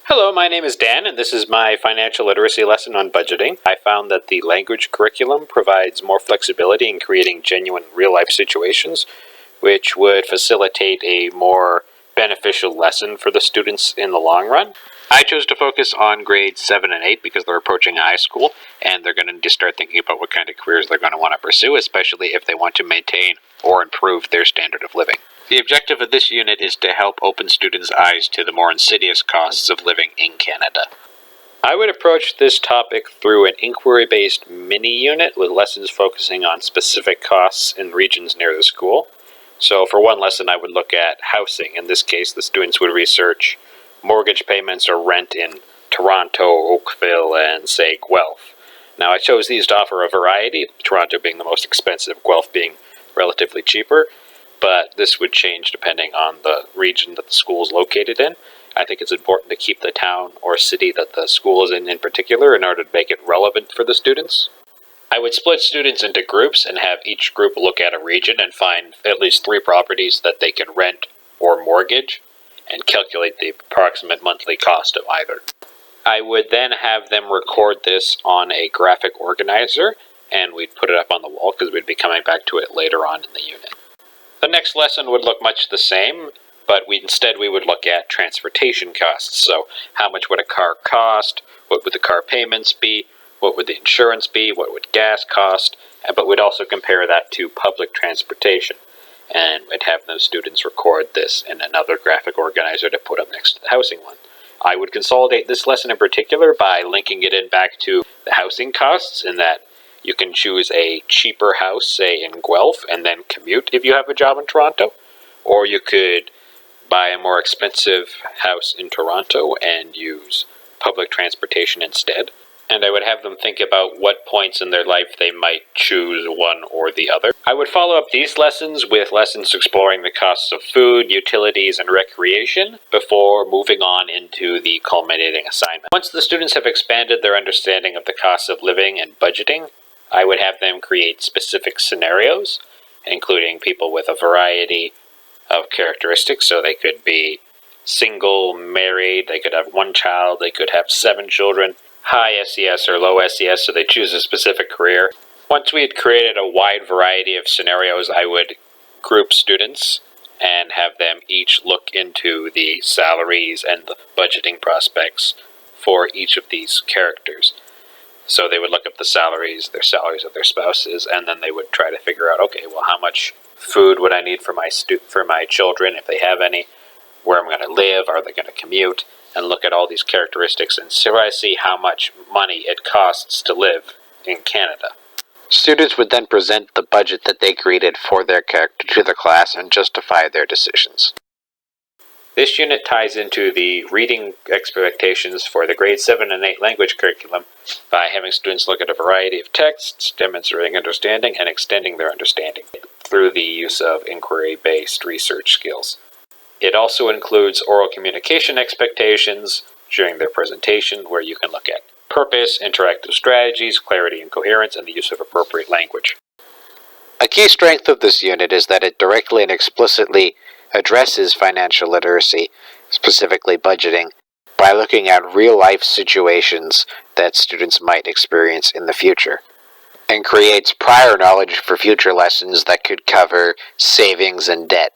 Hello, my name is Dan, and this is my financial literacy lesson on budgeting. I found that the language curriculum provides more flexibility in creating genuine real-life situations, which would facilitate a more beneficial lesson for the students in the long run. I chose to focus on grades 7 and 8 because they're approaching high school, and they're going to need to start thinking about what kind of careers they're going to want to pursue, especially if they want to maintain or improve their standard of living. The objective of this unit is to help open students' eyes to the more insidious costs of living in Canada. I would approach this topic through an inquiry-based mini-unit with lessons focusing on specific costs in regions near the school. So for one lesson, I would look at housing. In this case, the students would research mortgage payments or rent in Toronto, Oakville, and, say, Guelph. Now, I chose these to offer a variety, Toronto being the most expensive, Guelph being relatively cheaper, but this would change depending on the region that the school is located in. I think it's important to keep the town or city that the school is in particular in order to make it relevant for the students. I would split students into groups and have each group look at a region and find at least 3 properties that they can rent or mortgage and calculate the approximate monthly cost of either. I would then have them record this on a graphic organizer, and we'd put it up on the wall because we'd be coming back to it later on in the unit. The next lesson would look much the same, but instead we would look at transportation costs. So how much would a car cost? What would the car payments be? What would the insurance be? What would gas cost? But we'd also compare that to public transportation. And we'd have those students record this in another graphic organizer to put up next to the housing one. I would consolidate this lesson in particular by linking it in back to the housing costs, in that you can choose a cheaper house, say in Guelph, and then commute if you have a job in Toronto. Or you could buy a more expensive house in Toronto and use public transportation instead. And I would have them think about what points in their life they might choose one or the other. I would follow up these lessons with lessons exploring the costs of food, utilities, and recreation before moving on into the culminating assignment. Once the students have expanded their understanding of the costs of living and budgeting, I would have them create specific scenarios, including people with a variety of characteristics. So they could be single, married, they could have 1 child, they could have 7 children, high SES or low SES, so they choose a specific career. Once we had created a wide variety of scenarios, I would group students and have them each look into the salaries and the budgeting prospects for each of these characters. So they would look up the salaries of their spouses, and then they would try to figure out, okay, well, how much food would I need for my children, if they have any? Where am I going to live? Are they going to commute? And look at all these characteristics and see how much money it costs to live in Canada. Students would then present the budget that they created for their character to the class and justify their decisions. This unit ties into the reading expectations for the grade 7 and 8 language curriculum by having students look at a variety of texts, demonstrating understanding, and extending their understanding through the use of inquiry-based research skills. It also includes oral communication expectations during their presentation, where you can look at purpose, interactive strategies, clarity and coherence, and the use of appropriate language. A key strength of this unit is that it directly and explicitly addresses financial literacy, specifically budgeting, by looking at real-life situations that students might experience in the future, and creates prior knowledge for future lessons that could cover savings and debt.